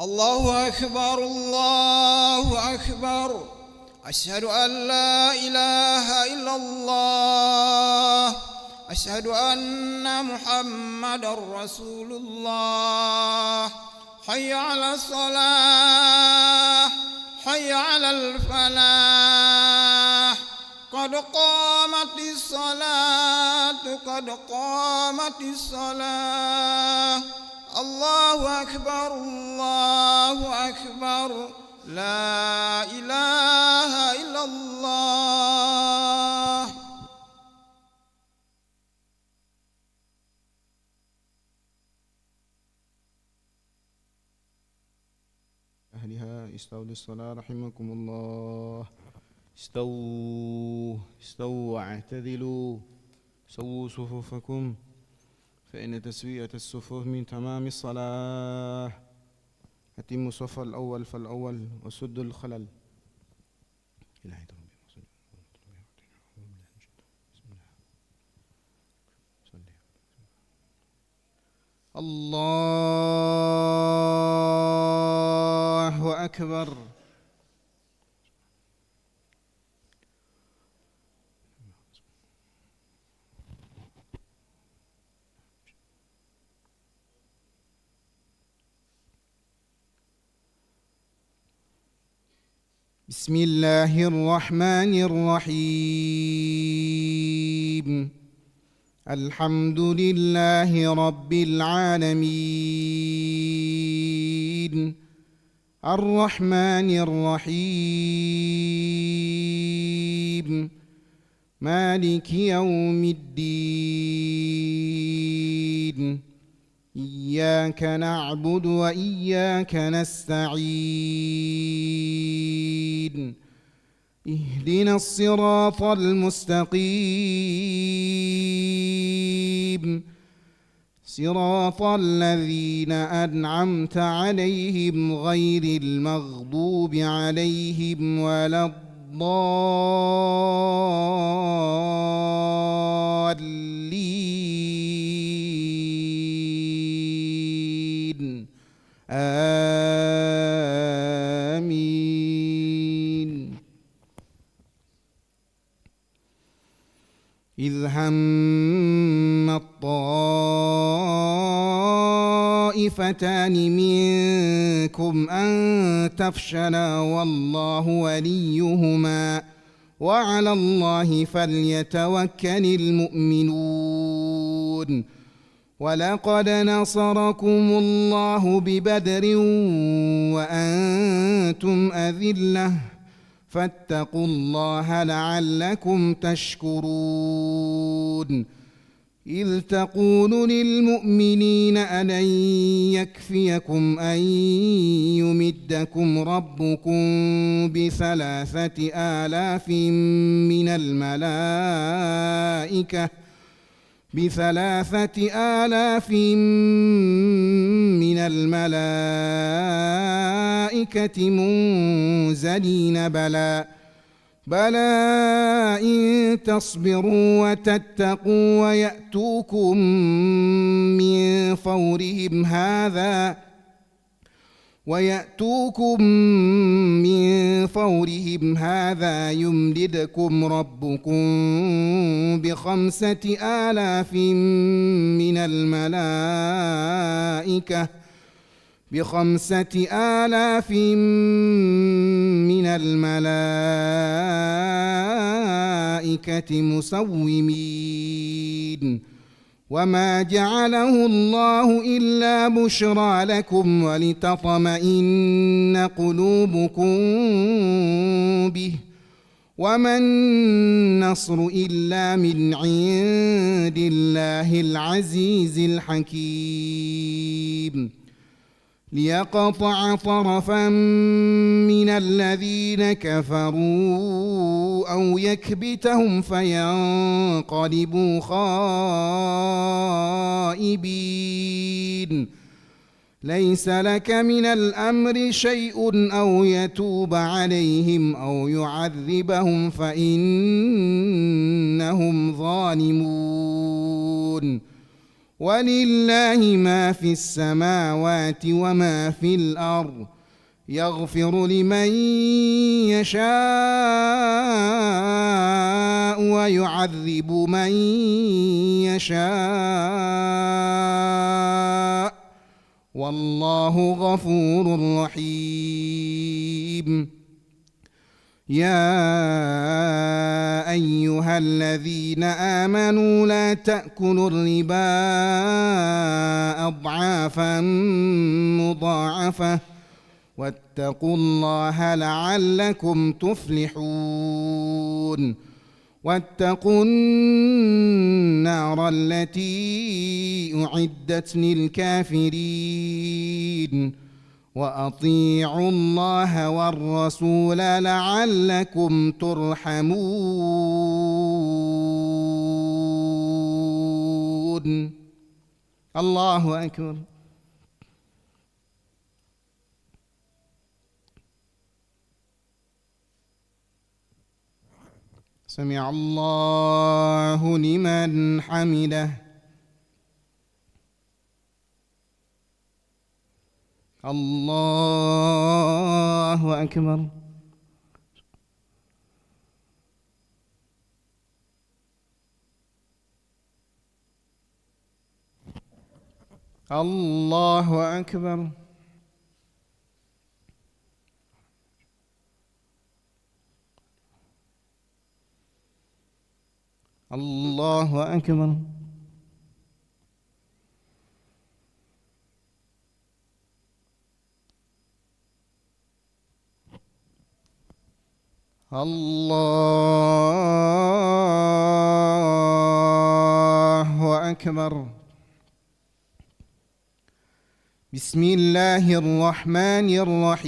الله أكبر الله أكبر. أشهد أن لا إله إلا الله. أشهد أن محمدا رسول الله. حي على الصلاة حي على الفلاح. قد قامت الصلاة قد قامت الصلاة. الله أكبر الله أكبر. لا إله إلا الله. أهلها استووا للصلاة رحمكم الله. استووا واعتدلوا. سووا صفوفكم فإن تسوية الصفوف من تمام الصلاة. أتموا الصف الأول فالأول وسدوا الخلل. الله أكبر. بسم الله الرحمن الرحيم. الحمد لله رب العالمين. الرحمن الرحيم. مالك يوم الدين. إياك نعبد وإياك نستعين. اهدنا الصراط المستقيم. صراط الذين أنعمت عليهم غير المغضوب عليهم ولا الضالين. آمين. إذ هم الطائفتان منكم أن تفشلا والله وليهما وعلى الله فليتوكل المؤمنون. ولقد نصركم الله ببدر وأنتم أذلة فاتقوا الله لعلكم تشكرون. إذ تقول للمؤمنين ألن يكفيكم أن يمدكم ربكم ب3,000 من الملائكة منزلين. بلى إن تصبروا وتتقوا ويأتوكم من فورهم هذا يمددكم ربكم ب5,000 من الملائكة مسومين. وما جعله الله إلا بشرى لكم ولتطمئن قلوبكم به وما النصر إلا من عند الله العزيز الحكيم. ليقطع طرفا من الذين كفروا أو يكبتهم فينقلبوا خائبين. ليس لك من الأمر شيء أو يتوب عليهم أو يعذبهم فإنهم ظالمون. ولله ما في السماوات وما في الأرض يغفر لمن يشاء ويعذب من يشاء والله غفور رحيم. يا أيها الذين آمنوا لا تأكلوا الربا أضعافا مضاعفة واتقوا الله لعلكم تفلحون. واتقوا النار التي أعدت للكافرين وأطيعوا الله والرسول لعلكم ترحمون. الله أكبر. سمع الله لمن حمده. الله أكبر. الله أكبر. الله أكبر. الله أكبر. بسم الله الرحمن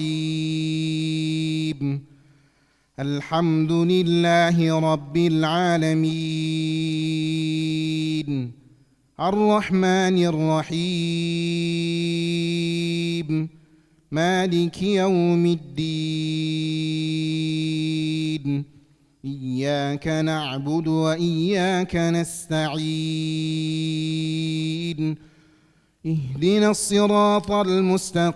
الرحيم. الحمد لله رب العالمين الرحمن الرحيم مالك يوم الدين إياك نعبد وإياك نستعين اهدنا الصراط المستقيم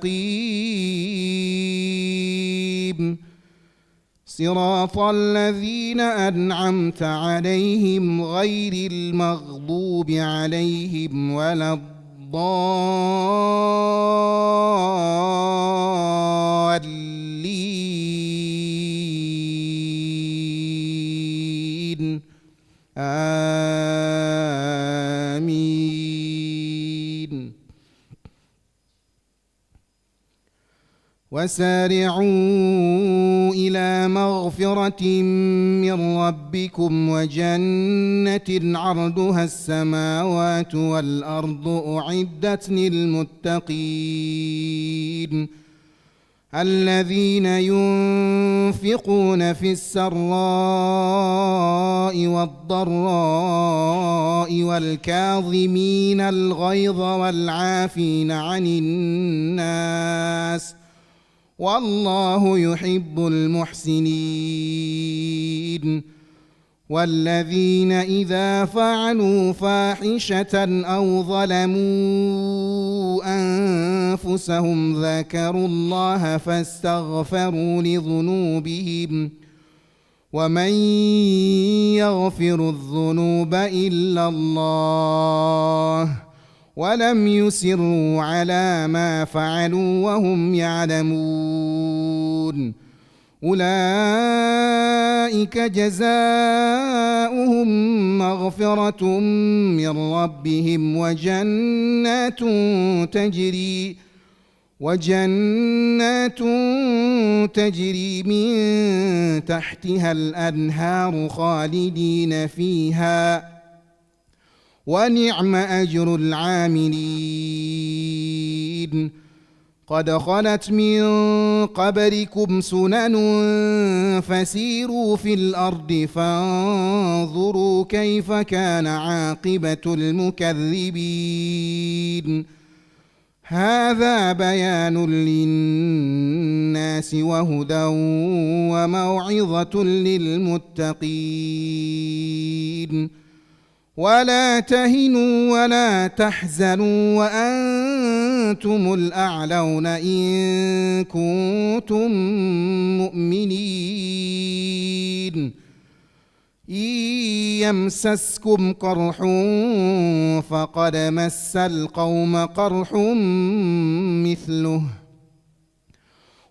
صراط الذين أنعمت عليهم غير المغضوب عليهم ولا الضالين آمين. وسارعوا إلى مغفرة من ربكم وجنة عرضها السماوات والأرض أعدت للمتقين الذين ينفقون في السراء والضراء والكاظمين الغيظ والعافين عن الناس والله يحب المحسنين. والذين إذا فعلوا فاحشة أو ظلموا أنفسهم ذكروا الله فاستغفروا لذنوبهم ومن يغفر الذنوب إلا الله ولم يسروا على ما فعلوا وهم يعلمون أولئك جزاؤهم مغفرة من ربهم وجنات تجري من تحتها الأنهار خالدين فيها ونعم أجر العاملين. قد خلت من قبلكم سنن فسيروا في الأرض فانظروا كيف كان عاقبة المكذبين. هذا بيان للناس وهدى وموعظة للمتقين. ولا تهنوا ولا تحزنوا وأنتم الأعلون إن كنتم مؤمنين إن يمسسكم قرح فقد مس القوم قرح مثله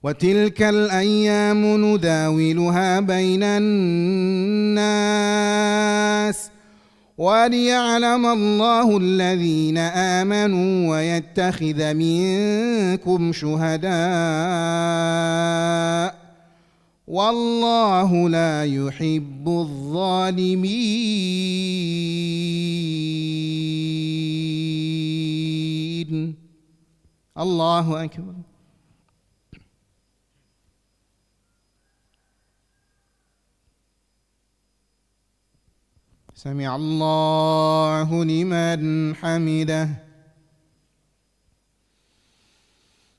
وتلك الأيام نداولها بين الناس وليعلم الله الذين آمنوا ويتخذ منكم شهداء والله لا يحب الظالمين. الله أكبر. سمع الله لمن حمده.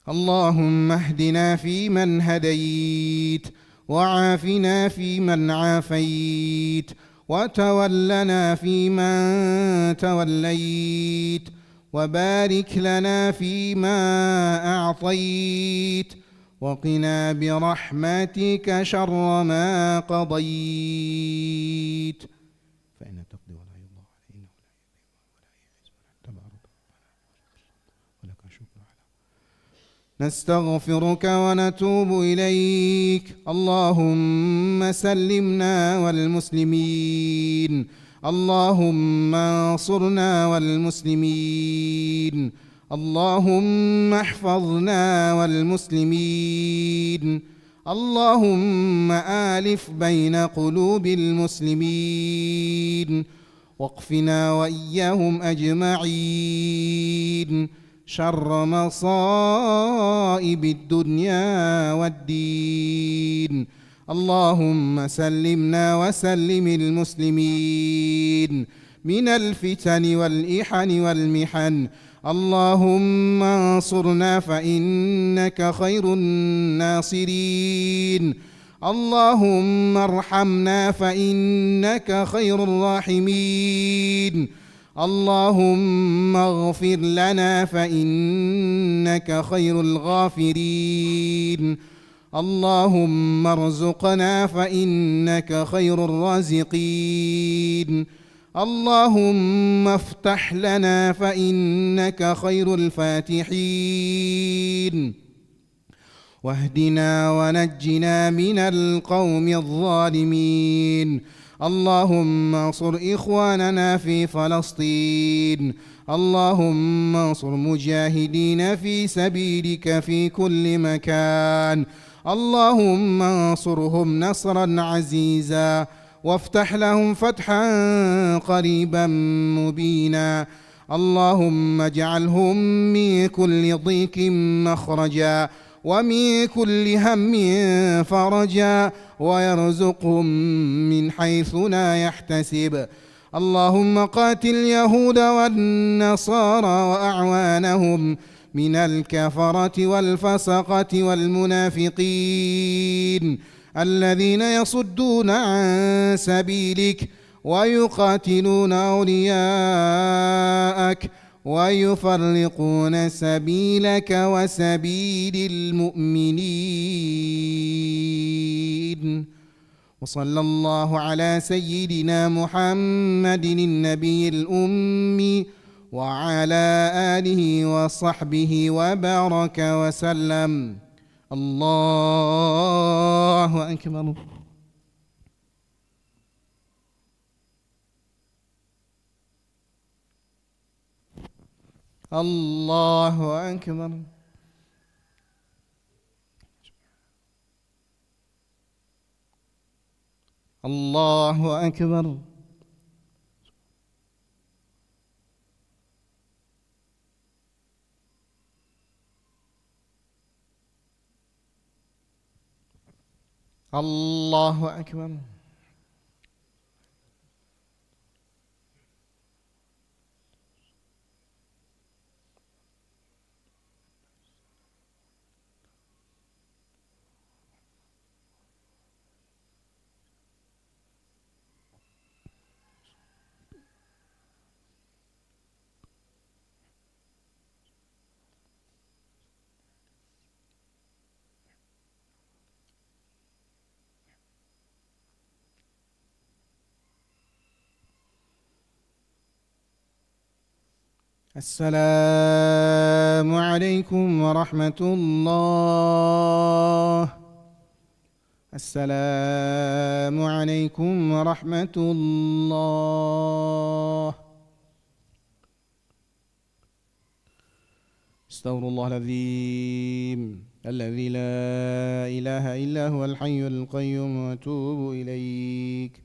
اللهم اهدنا فيمن هديت وعافنا فيمن عافيت وتولنا فيمن توليت وبارك لنا فيما أعطيت وقنا برحمتك شر ما قضيت فإن تقضي ولا يقضى عليه إنه لا يعز من تبارك ولك الشكر على نستغفرك ونتوب إليك. اللهم سلمنا والمسلمين اللهم انصرنا والمسلمين اللهم احفظنا والمسلمين اللهم آلف بين قلوب المسلمين واقفنا وإياهم أجمعين شر مصائب الدنيا والدين. اللهم سلمنا وسلم المسلمين من الفتن والإحن والمحن. اللهم انصرنا فإنك خير الناصرين. اللهم ارحمنا فإنك خير الراحمين. اللهم اغفر لنا فإنك خير الغافرين. اللهم ارزقنا فإنك خير الرازقين. اللهم افتح لنا فإنك خير الفاتحين. واهدنا ونجنا من القوم الظالمين. اللهم انصر إخواننا في فلسطين. اللهم انصر مجاهدين في سبيلك في كل مكان. اللهم انصرهم نصرا عزيزا وافتح لهم فتحا قريبا مبينا. اللهم اجعلهم من كل ضيق مخرجا ومن كل هم فرجا ويرزقهم من حيث لا يحتسب. اللهم قاتل اليهود والنصارى وأعوانهم من الكفرة والفسقة والمنافقين الذين يصدون عن سبيلك ويقاتلون أولياءك ويفرقون سبيلك وسبيل المؤمنين. وصلى الله على سيدنا محمد النبي الأمي وعلى آله وصحبه وبارك وسلم. الله أكبر. الله أكبر. الله أكبر. الله أكبر. السلام عليكم ورحمة الله. السلام عليكم ورحمة الله. استغفر الله العظيم الذي لا إله إلا هو الحي القيوم وأتوب إليك.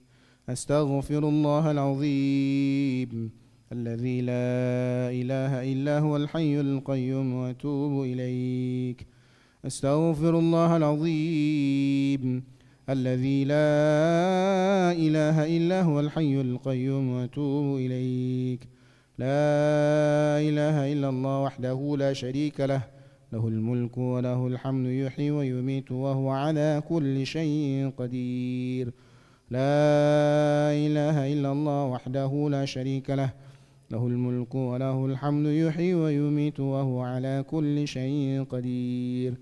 أستغفر الله العظيم الذي لا إله إلا هو الحي القيوم وأتوب إليك. أستغفر الله العظيم الذي لا إله إلا هو الحي القيوم وأتوب إليك. لا إله إلا الله وحده لا شريك له، له الملك وله الحمد يحيي ويميت وهو على كل شيء قدير. لا إله إلا الله وحده لا شريك له، له الملك وله الحمد يحيي ويميت وهو على كل شيء قدير.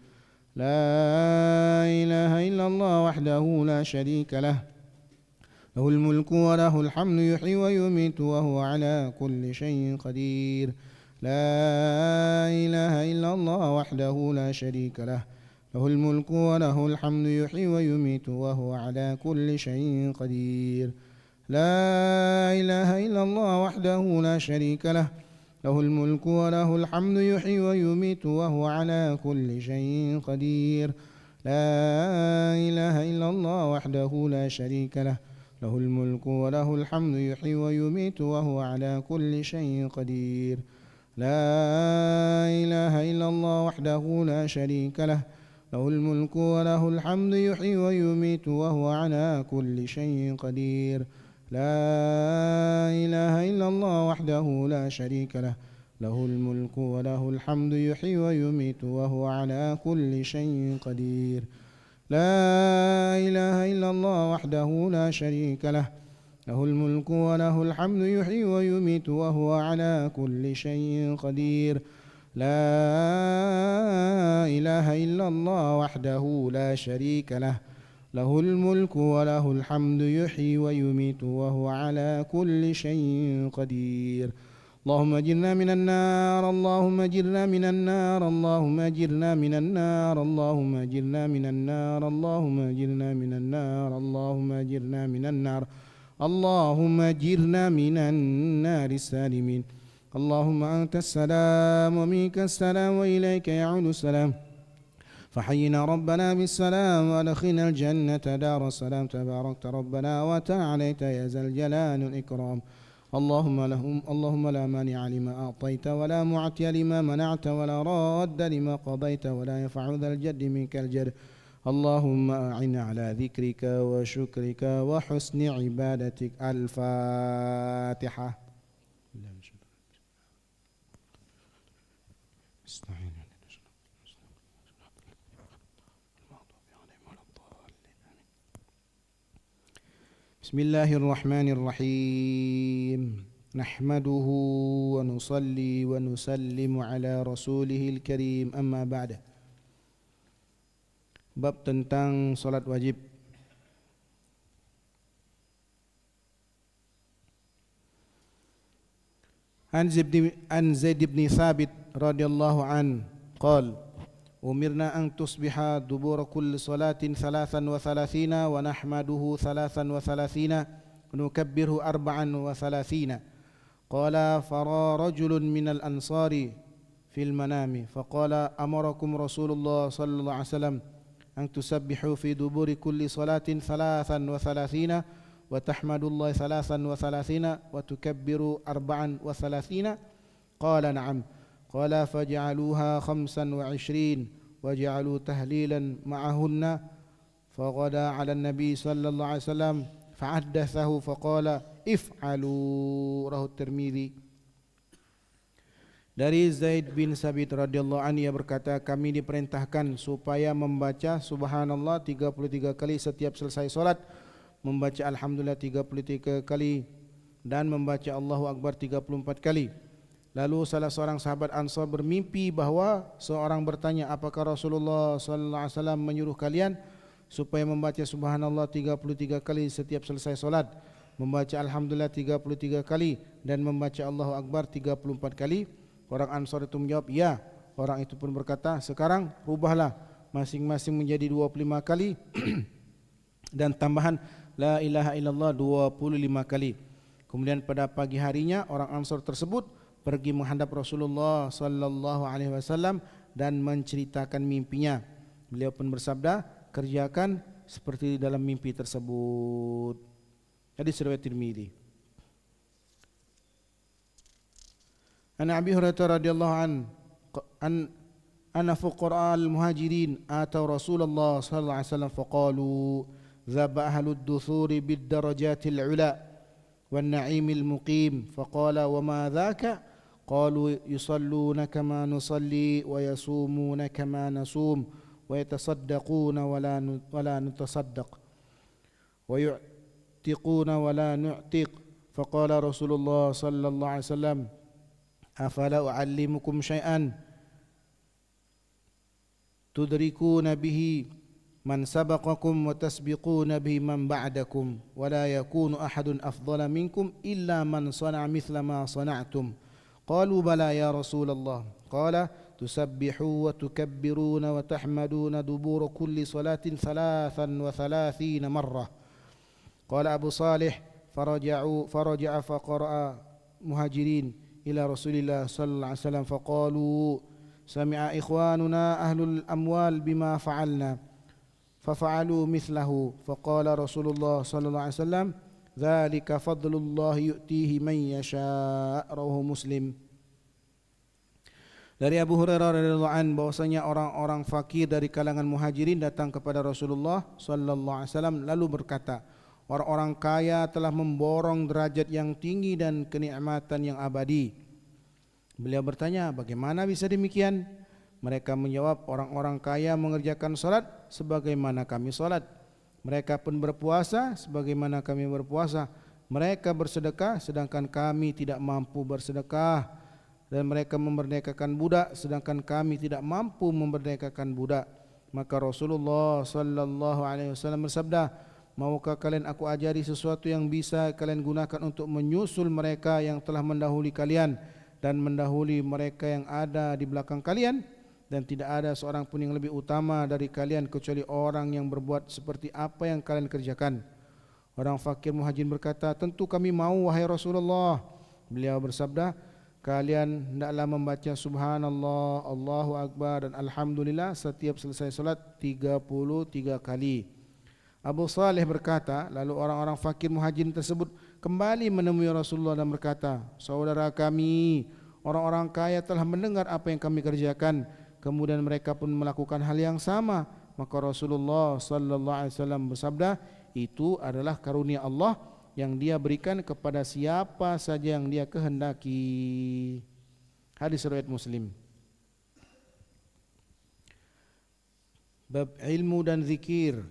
لا إله إلا الله وحده لا شريك له، له الملك وله الحمد يحيي ويميت وهو على كل شيء قدير. لا إله إلا الله وحده لا شريك له، له الملك وله الحمد يحيي ويميت وهو على كل شيء قدير. لا إله إلا الله وحده لا شريك له، له الملك وله الحمد يحيي ويميت وهو على كل شيء قدير. لا إله إلا الله وحده لا شريك له، له الملك وله الحمد يحيي ويميت وهو على كل شيء قدير. لا إله إلا الله وحده لا شريك له، له الملك وله الحمد يحيي ويميت وهو على كل شيء قدير. لا إله إلا الله وحده لا شريك له، له الملك وله الحمد يحيي ويميت وهو على كل شيء قدير. لا إله إلا الله وحده لا شريك له، له الملك وله الحمد يحيي ويميت وهو على كل شيء قدير. لا إله إلا الله وحده لا شريك له، له الملك وله الحمد يحيي ويميت وهو على كل شيء قدير. اللهم اجرنا من النار، اللهم اجرنا من النار، اللهم اجرنا من النار، اللهم اجرنا من النار، اللهم اجرنا من النار، اللهم اجرنا من النار، اللهم اجرنا من النار السالمين. اللهم أنت السلام ومنك السلام وإليك يعود السلام، فحينا ربنا بالسلام وادخلنا الجنة دار السلام. تباركت ربنا وتعاليت يا ذا الجلال والإكرام. اللهم لا مانع لما أعطيت ولا معطي لما منعت ولا راد لما قضيت ولا ينفع ذا الجد منك الجد. اللهم أعنا على ذكرك وشكرك وحسن عبادتك. الفاتحة. بسم الله الرحمن الرحيم. نحمده ونصلي ونسلم على رسوله الكريم. أما بعد. Bab tentang salat wajib. An Zaid bin Thabit radhiyallahu an qala umirna an tusbiha dubura kulli salatin 33 wa nahmaduhu 33 wa nukabbiru 34. Qala fara rajulun minal ansari fil manami faqala amarakum Rasulullah sallallahu alaihi wasallam an tusabbihu fi duburi kulli salatin 33 wa tahmadullahi 33 wa tukabbiru 34. Qala na'am. Qala faj'aluha 25 waj'alu tahlilan ma'ahunna. Faghada 'ala an-nabi sallallahu alaihi wasallam fa'addathahu faqala if'alu. Rawahu Tirmidzi. Dari Zaid bin Thabit radhiyallahu anhu, ia berkata, kami diperintahkan supaya membaca subhanallah 33 kali setiap selesai salat, membaca alhamdulillah 33 kali, dan membaca Allahu Akbar 34 kali. Lalu salah seorang sahabat Ansar bermimpi bahwa seorang bertanya, apakah Rasulullah sallallahu alaihi wasallam menyuruh kalian supaya membaca subhanallah 33 kali setiap selesai salat? membaca Alhamdulillah 33 kali dan membaca Allahu Akbar 34 kali? Orang Ansar itu menjawab, ya. Orang itu pun berkata, sekarang rubahlah masing-masing menjadi 25 kali dan tambahan la ilaha illallah 25 kali. Kemudian pada pagi harinya orang Ansar tersebut pergi menghadap Rasulullah sallallahu alaihi wasallam dan menceritakan mimpinya. Beliau pun bersabda, kerjakan seperti dalam mimpi tersebut. Hadis riwayat Tirmidzi. An Abi Hurairah radhiyallahu أن فقراء المهاجرين آتوا رسول الله صلى الله عليه وسلم فقالوا ذهب أهل الدثور بالدرجات العلى والنعيم المقيم فقال وما ذاك قالوا يصلون كما نصلي ويصومون كما نصوم ويتصدقون ولا نتصدق ويعتقون ولا نعتق فقال رسول الله صلى الله عليه وسلم أفلا أعلمكم شيئا تدركون به من سبقكم وتسبقون به من بعدكم ولا يكون أحد أفضل منكم إلا من صنع مثل ما صنعتم قالوا بلى يا رسول الله قال تسبحوا وتكبرون وتحمدون دبور كل صلاة 33 مرة قال أبو صالح فرجع فقرأ مهاجرين إلى رسول الله صلى الله عليه وسلم فقالوا سمع إخواننا أهل الأموال بما فعلنا ففعلوا مثله فقال رسول الله صلى الله عليه وسلم ذلك فضل الله يؤتيه من يشاء رواه مسلم. Dari Abu Hurairah radhiyallahu anhu bahwasanya orang-orang fakir dari kalangan muhajirin datang kepada Rasulullah sallallahu alaihi wasallam lalu berkata, orang-orang kaya telah memborong derajat yang tinggi dan kenikmatan yang abadi. Beliau bertanya, bagaimana bisa demikian? Mereka menjawab, orang-orang kaya mengerjakan salat sebagaimana kami salat. Mereka pun berpuasa sebagaimana kami berpuasa. Mereka bersedekah sedangkan kami tidak mampu bersedekah. Dan mereka memerdekakan budak sedangkan kami tidak mampu memerdekakan budak. Maka Rasulullah sallallahu alaihi wasallam bersabda, maukah kalian aku ajari sesuatu yang bisa kalian gunakan untuk menyusul mereka yang telah mendahului kalian dan mendahului mereka yang ada di belakang kalian, dan tidak ada seorang pun yang lebih utama dari kalian kecuali orang yang berbuat seperti apa yang kalian kerjakan. Orang fakir muhajirin berkata, tentu kami mau wahai Rasulullah. Beliau bersabda, kalian hendaklah membaca subhanallah, Allahu Akbar dan alhamdulillah setiap selesai salat 33 kali. Abu Saleh berkata, lalu orang-orang fakir muhajirin tersebut kembali menemui Rasulullah dan berkata, saudara kami, orang-orang kaya telah mendengar apa yang kami kerjakan, kemudian mereka pun melakukan hal yang sama. Maka Rasulullah sallallahu alaihi wasallam bersabda, itu adalah karunia Allah yang Dia berikan kepada siapa saja yang Dia kehendaki. Hadis riwayat Muslim. Bab ilmu dan zikir.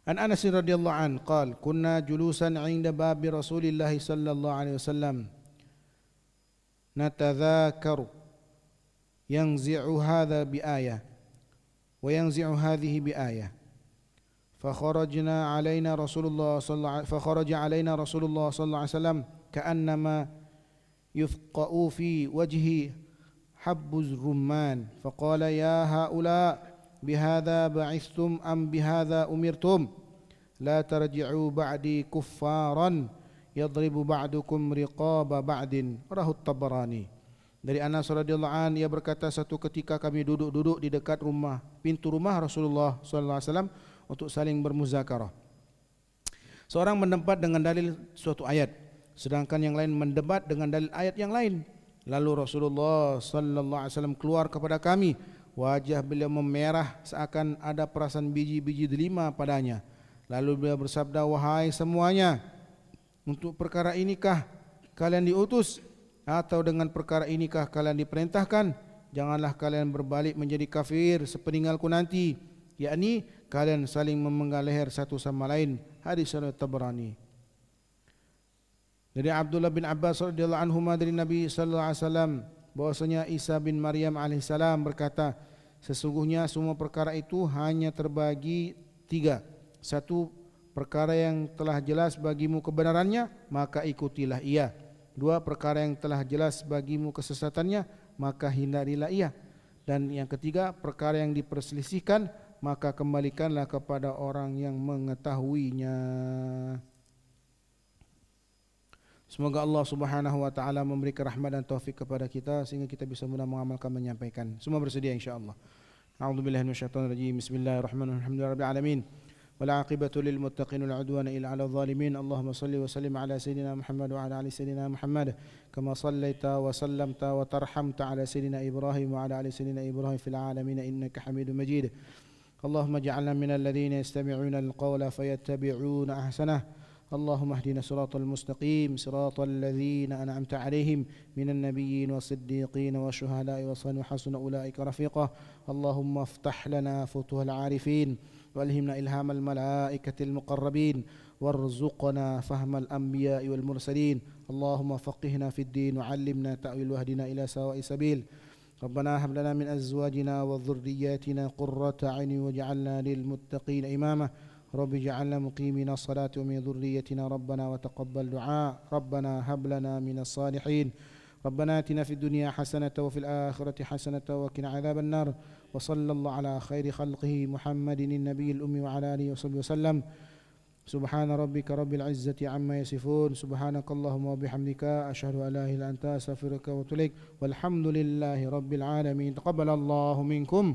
An Anas radhiyallahu an qala kunna julusan 'inda babi Rasulillah sallallahu alaihi wasallam natadhakaru yanzi'u hadha bi ayah wa yanzi'u hadhihi bi ayah فخرج علينا رسول الله صلى الله عليه وسلم كأنما يفقأ في وجهه حب الرمان فقال يا هؤلاء بهذا بعثتم أم بهذا أمرتم لا ترجعوا بعدي كفارا يضرب بعضكم رقاب بعض رواه الطبراني. Dari Anas radhiyallahu an, ia berkata, satu ketika kami duduk di dekat pintu rumah Rasulullah sallallahu alaihi wasallam untuk saling bermuzakarah. Seorang mendebat dengan dalil suatu ayat, sedangkan yang lain mendebat dengan dalil ayat yang lain. Lalu Rasulullah sallallahu alaihi wasallam keluar kepada kami. Wajah beliau memerah seakan ada perasan biji-biji delima padanya. Lalu beliau bersabda, wahai semuanya, untuk perkara inikah kalian diutus, atau dengan perkara inikah kalian diperintahkan? Janganlah kalian berbalik menjadi kafir sepeninggalku nanti, yakni kalian saling memenggal leher satu sama lain. Hadis riwayat Tabrani. Dari Abdullah bin Abbas radhiyallahu anhu dari Nabi sallallahu alaihi wasallam bahwasanya Isa bin Maryam alaihissalam berkata, sesungguhnya semua perkara itu hanya terbagi 3, Satu, perkara yang telah jelas bagimu kebenarannya, maka ikutilah ia. Dua, perkara yang telah jelas bagimu kesesatannya, maka hindarilah ia. Dan yang ketiga, perkara yang diperselisihkan, maka kembalikanlah kepada orang yang mengetahuinya. Semoga Allah Subhanahu wa taala memberikan rahmat dan taufik kepada kita sehingga kita bisa mudah mengamalkan, menyampaikan. Semua bersedia insyaallah. A'udzubillahi minasyaitonir rajim. Bismillahirrahmanirrahim. Alhamdulillahirabbil alamin. والعاقبة للمتقين ولا عدوان إلا على الظالمين اللهم صل وسلم على سيدنا محمد وعلى آل سيدنا محمد كما صليت وسلمت وترحمت على سيدنا إبراهيم وعلى آل سيدنا إبراهيم في العالمين إنك حميد مجيد اللهم اجعلنا من الذين يستمعون القول فيتبعون أحسنه اللهم اهدنا صراط المستقيم صراط الذين أنعمت عليهم من النبيين والصديقين والشهداء والصالحين وحسن أولئك رفيقا اللهم افتح لنا فتوح العارفين والهمنا إلهام الملائكة المقربين وارزقنا فهم الأنبياء والمرسلين اللهم فقهنا في الدين وعلمنا تأويل واهدنا إلى سواء سبيل ربنا هب لنا من أزواجنا وذرياتنا قرة عين واجعلنا للمتقين إماما رب اجعلنا مقيمين الصلاة ومن ذريتنا ربنا وتقبل دعاء ربنا هب لنا من الصالحين ربنا آتنا في الدنيا حسنة وفي الآخرة حسنة وقنا عذاب النار وصلى الله على خير خلقه محمد النبي الأمي وعلى آله وصحبه وسلم سبحان ربك رب العزة عما يصفون سبحانك اللهم وبحمدك أشهد أن لا إله إلا أنت أستغفرك وأتوب إليك والحمد لله رب العالمين تقبل الله منكم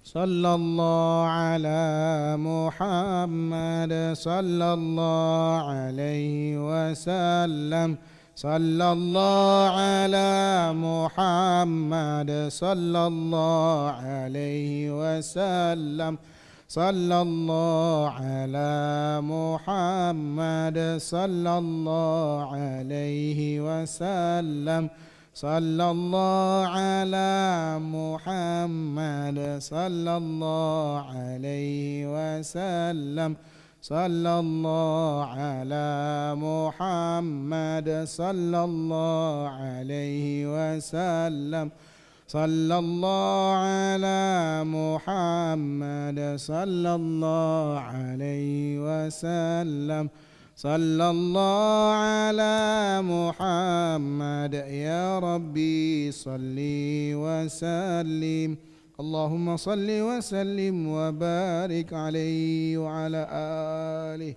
صلى الله على محمد صلى الله عليه وسلم صلى الله على محمد صلى الله عليه وسلم صلى الله على محمد صلى الله عليه وسلم صلى الله على محمد صلى الله عليه وسلم صلى الله على محمد صلى الله عليه وسلم صلى الله على محمد صلى الله عليه وسلم صلى الله على محمد يا ربي صل وسلم اللهم صل وسلم وبارك عليه وعلى آله